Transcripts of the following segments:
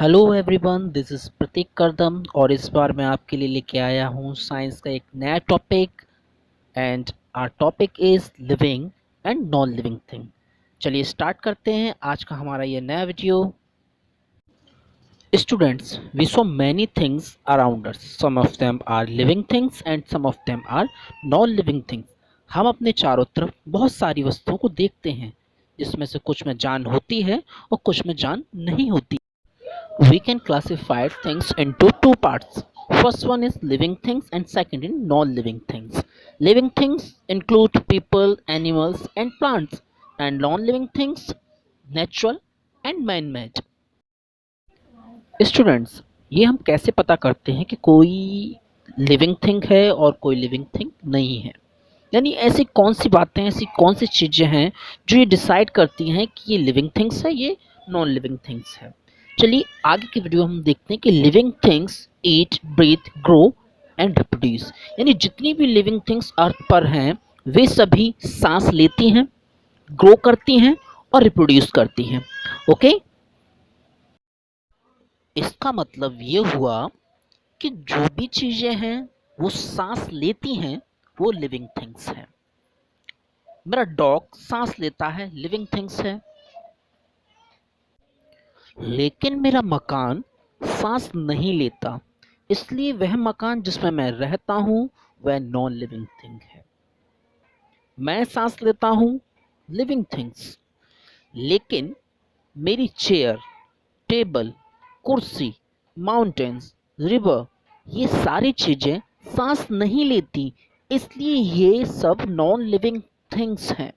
Hello everyone, this is प्रतीक करदम और इस बार मैं आपके लिए लेके आया हूँ साइंस का एक नया topic. And our topic is living and non living thing. चलिए स्टार्ट करते हैं आज का हमारा ये नया video. Students, we saw many things around us, some of them are living things and some of them are non living things. हम अपने चारों तरफ बहुत सारी वस्तुओं को देखते हैं, जिसमें से कुछ में जान होती है और कुछ में जान नहीं होती। We can classify things into two parts. First one is living things and second is non-living things. Living things include people, animals and plants, and non-living things natural and man-made. Students, ये हम कैसे पता करते हैं कि कोई living thing है और कोई लिविंग थिंग नहीं है? यानी ऐसी कौन सी बातें, ऐसी कौन सी चीज़ें हैं जो ये डिसाइड करती हैं कि ये लिविंग थिंग्स है, ये नॉन लिविंग थिंग्स है। चलिए आगे की वीडियो हम देखते हैं कि living things eat, breathe, grow and reproduce. यानी जितनी भी लिविंग थिंग्स अर्थ पर हैं वे सभी सांस लेती हैं, ग्रो करती हैं और रिप्रोड्यूस करती हैं। ओके, इसका मतलब ये हुआ कि जो भी चीज़ें हैं वो सांस लेती हैं वो लिविंग थिंग्स हैं। मेरा डॉग सांस लेता है, लिविंग थिंग्स है। लेकिन मेरा मकान सांस नहीं लेता, इसलिए वह मकान जिसमें मैं रहता हूं वह नॉन लिविंग थिंग है। मैं सांस लेता हूं, लिविंग थिंग्स। लेकिन मेरी चेयर, टेबल, कुर्सी, माउंटेन्स, रिवर, ये सारी चीजें सांस नहीं लेती, इसलिए ये सब नॉन लिविंग थिंग्स हैं।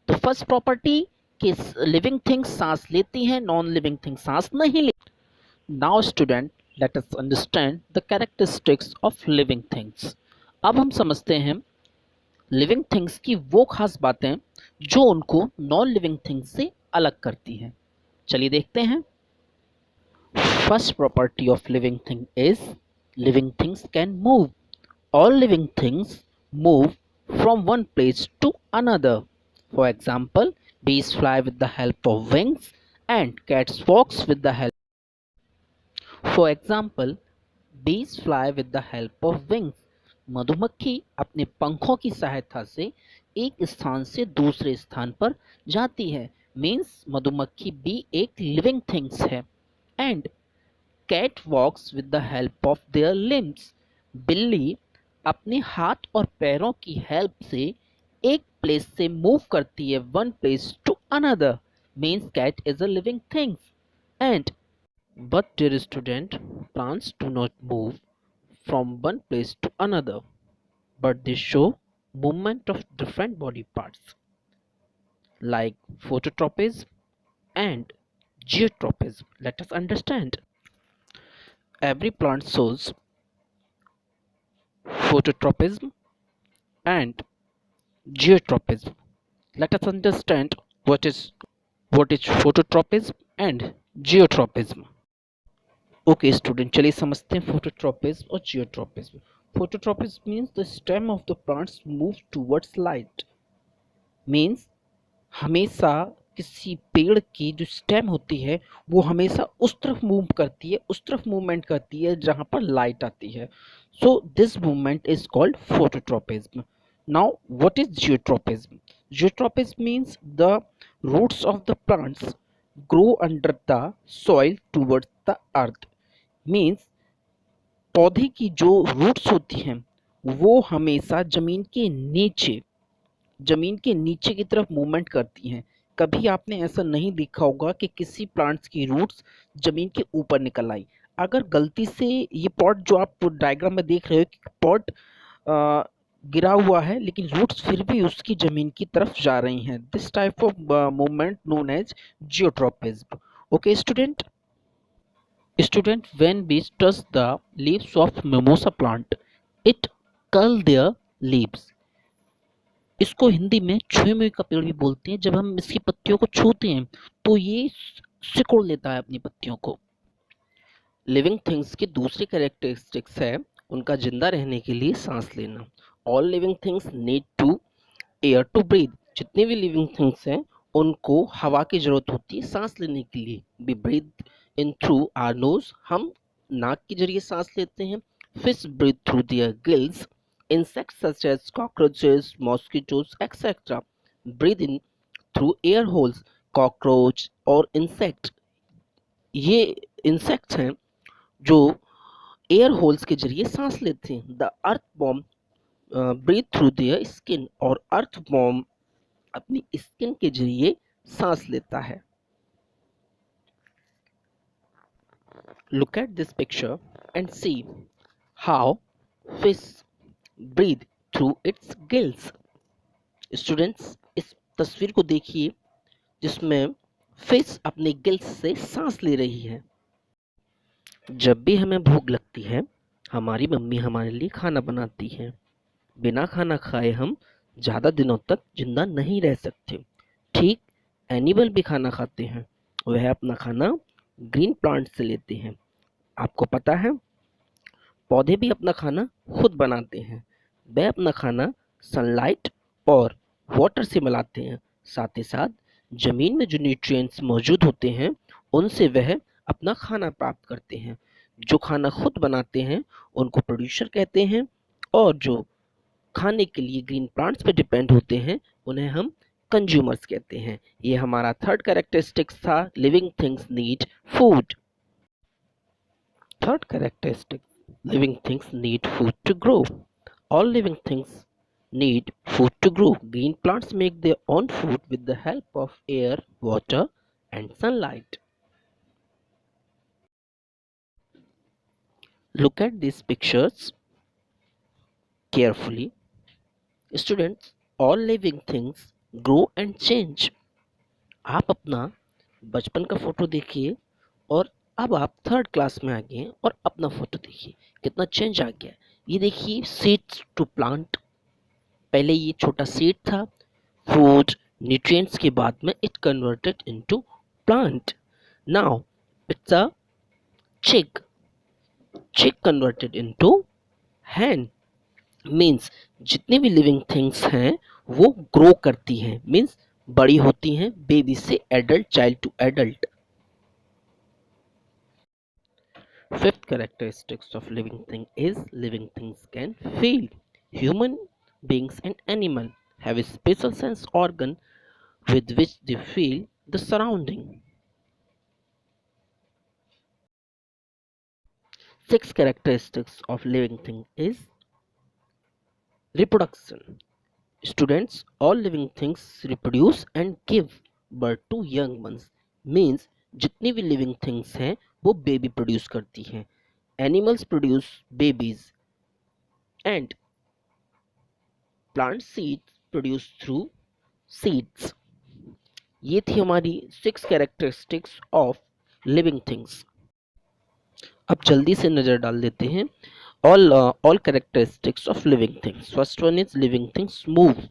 तो फर्स्ट प्रॉपर्टी कि लिविंग थिंग्स सांस लेती हैं, नॉन लिविंग थिंग्स सांस नहीं लेती। Now student, let us understand the characteristics of living things. अब हम समझते हैं लिविंग थिंग्स की वो खास बातें जो उनको नॉन लिविंग थिंग्स से अलग करती हैं। चलिए देखते हैं। First property of living thing is living things can move. All living things move from one place to another. For example, bees fly with the help of wings and cats walks with the help. For example, bees fly with the help of wings. मधुमक्खी अपने पंखों की सहायता से एक स्थान से दूसरे स्थान पर जाती है। मीन्स मधुमक्खी भी एक लिविंग थिंग्स है। And cat walks with the help of their limbs. बिल्ली अपने हाथ और पैरों की हेल्प से एक प्लेस से मूव करती है, one place to another. Means cat is a living things. And but dear student, plants do not move from one place to another, but they show movement of different body parts like phototropism and geotropism. Let us understand. Every plant shows phototropism and geotropism. Let us understand what is phototropism and geotropism. Okay student, चलिए समझते हैं phototropism और geotropism. Phototropism means the stem of the plants move towards light. Means हमेशा किसी पेड़ की जो stem होती है वो हमेशा उस तरफ मूव करती है, उस तरफ मूवमेंट करती है जहां पर लाइट आती है। So this movement is called phototropism. Now what is geotropism? Geotropism means the roots of the plants grow under the soil towards the earth. Means पौधे की जो रूट्स होती हैं वो हमेशा जमीन के नीचे की तरफ मूवमेंट करती हैं। कभी आपने ऐसा नहीं देखा होगा कि किसी प्लांट्स की रूट्स जमीन के ऊपर निकल आई। अगर गलती से ये पॉट जो आप डायग्राम में देख रहे हो कि पॉट गिरा हुआ है लेकिन रूट्स फिर भी उसकी जमीन की तरफ जा रही हैं, this type of movement known as geotropism. Okay student, when bees touch the leaves of mimosa plant, it curl their leaves. इसको हिंदी में छुए मुए का पेड़ भी बोलते हैं। जब हम इसकी पत्तियों को छूते हैं तो ये सिकोड़ लेता है अपनी पत्तियों को। लिविंग थिंग्स की दूसरी कैरेक्टरिस्टिक्स है उनका जिंदा रहने के लिए सांस लेना। All living things need to air to breathe. जितनी भी लिविंग थिंग्स हैं उनको हवा की जरूरत होती है सांस लेने के लिए। We breathe in through our nose, हम नाक के जरिए सांस लेते हैं। Fish breathe through their gills. Insects such as cockroaches, mosquitoes etcetera breathe in through air holes. Cockroach और इंसेक्ट, ये इंसेक्ट्स हैं जो एयर होल्स के जरिए सांस लेते हैं। The earthworm breathe through their skin, और अर्थ बॉम्ब अपनी स्किन के जरिए सांस लेता है। Look at this picture and see how fish breathe through its gills. Students, इस तस्वीर को देखिए जिसमें फिश अपने गिल्स से सांस ले रही है। जब भी हमें भूख लगती है, हमारी मम्मी हमारे लिए खाना बनाती है। बिना खाना खाए हम ज़्यादा दिनों तक जिंदा नहीं रह सकते। ठीक एनिमल भी खाना खाते हैं, वह अपना खाना ग्रीन प्लांट से लेते हैं। आपको पता है, पौधे भी अपना खाना खुद बनाते हैं। वे अपना खाना सनलाइट और वाटर से मिलाते हैं। साथ ही साथ जमीन में जो न्यूट्रिएंट्स मौजूद होते हैं, उनसे वह अपना खाना प्राप्त करते हैं। जो खाना खुद बनाते हैं उनको प्रोड्यूसर कहते हैं, और जो खाने के लिए ग्रीन प्लांट्स पे डिपेंड होते हैं उन्हें हम कंज्यूमर्स कहते हैं। ये हमारा थर्ड कैरेक्टरिस्टिक्स था, living things need food. Third characteristic, living things need food to grow. All living things need food to grow. Green plants make their own food with the help of air, water, and sunlight. Look at these pictures carefully. Students, all living things grow and change. आप अपना बचपन का photo देखिए, और अब आप third class में आ गए हैं और अपना फोटो देखिए कितना चेंज आ गया है। ये देखिए, सीड्स टू प्लांट, पहले ये छोटा सीड था, फूड न्यूट्रिएंट्स के बाद में it converted into plant. Now it's a चिक, चिक कन्वर्टेड इनटू हैन। मीन्स जितनी भी लिविंग थिंग्स हैं वो ग्रो करती हैं, मीन्स बड़ी होती हैं, बेबी से adult, child to adult. Fifth characteristics of living thing is living things can feel. Human beings and animal have a special sense organ with which they feel the surrounding. Sixth characteristics of living thing is reproduction. Students, all living things reproduce and give birth to young ones. Means जितनी भी living things हैं वो baby produce करती हैं. Animals produce babies and plant seeds produce through seeds. ये थी हमारी 6 characteristics of living things. अब जल्दी से नज़र डाल देते हैं all characteristics of living things. First one is living things move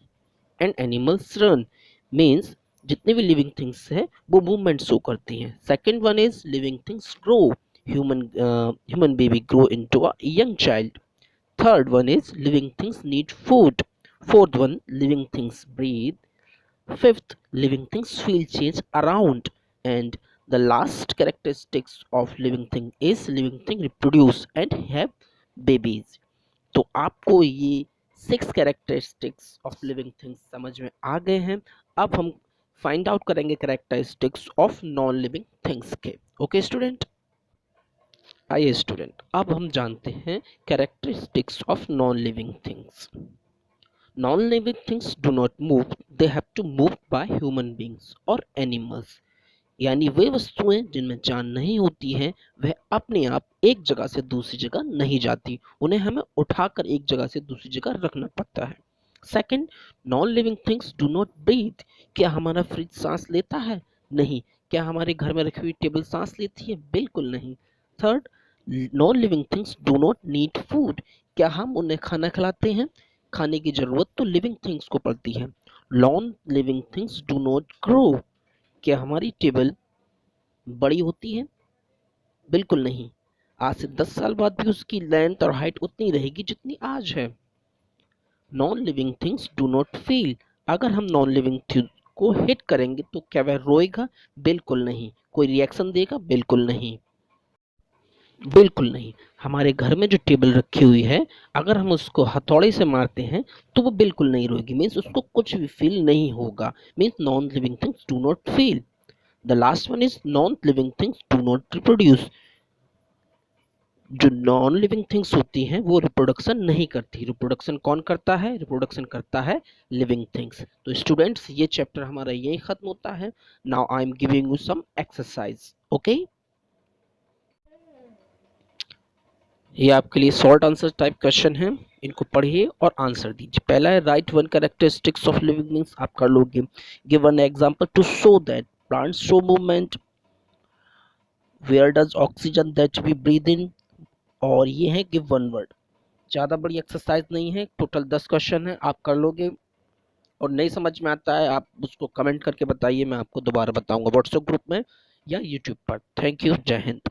and animals run. Means जितने भी living things है वो movement शो करती हैं. Second one is living things grow. Human baby grow into a young child. Third one is living things need food. Fourth one, living things breathe. Fifth, living things feel change around. And the last characteristics of living thing is living thing reproduce and have babies. तो आपको ये 6 characteristics of living things समझ में आ गए हैं। अब हम find out करेंगे characteristics of non living things के। ओके स्टूडेंट, आइए स्टूडेंट, अब हम जानते हैं characteristics of non living things. Non-living things do not move, they have to move by human beings or animals. यानी वे वस्तुएं जिनमें जान नहीं होती हैं वह अपने आप एक जगह से दूसरी जगह नहीं जाती, उन्हें हमें उठाकर एक जगह से दूसरी जगह रखना पड़ता है। Second, non living things do not breathe. क्या हमारा फ्रिज सांस लेता है? नहीं। क्या हमारे घर में रखी हुई टेबल सांस लेती है? बिल्कुल नहीं। Third, non living things do not need food. क्या हम उन्हें खाना खिलाते हैं? खाने की जरूरत तो लिविंग थिंग्स को पड़ती है। Non living things do not grow. क्या हमारी टेबल बड़ी होती है? बिल्कुल नहीं। आज से 10 साल बाद भी उसकी लेंथ और हाइट उतनी रहेगी जितनी आज है। Non living things do not feel. अगर हम नॉन लिविंग थिंग को हिट करेंगे तो क्या वह रोएगा? बिल्कुल नहीं। कोई रिएक्शन देगा? बिल्कुल नहीं, बिल्कुल नहीं। हमारे घर में जो टेबल रखी हुई है, अगर हम उसको हथौड़े से मारते हैं तो वो बिल्कुल नहीं रोएगी, मीन्स उसको कुछ भी फील नहीं होगा, means non living things do not feel. The last one is non living things do not reproduce. जो नॉन लिविंग थिंग्स होती हैं वो रिप्रोडक्शन नहीं करती। रिप्रोडक्शन कौन करता है? रिप्रोडक्शन करता है लिविंग थिंग्स। तो स्टूडेंट्स, ये चैप्टर हमारा यही खत्म होता है। Now I am giving you some exercise, okay? ये आपके लिए शॉर्ट आंसर टाइप क्वेश्चन है, इनको पढ़िए और आंसर दीजिए। पहला है write one characteristics of living things, आप कर लोगे। Give one example to show that plants show movement, where does oxygen that we breathe in, और ये है गिव वन वर्ड। ज़्यादा बड़ी एक्सरसाइज नहीं है, टोटल 10 क्वेश्चन है, आप कर लोगे। और नहीं समझ में आता है आप उसको कमेंट करके बताइए, मैं आपको दोबारा बताऊंगा व्हाट्सएप ग्रुप में या यूट्यूब पर। थैंक यू, जय हिंद।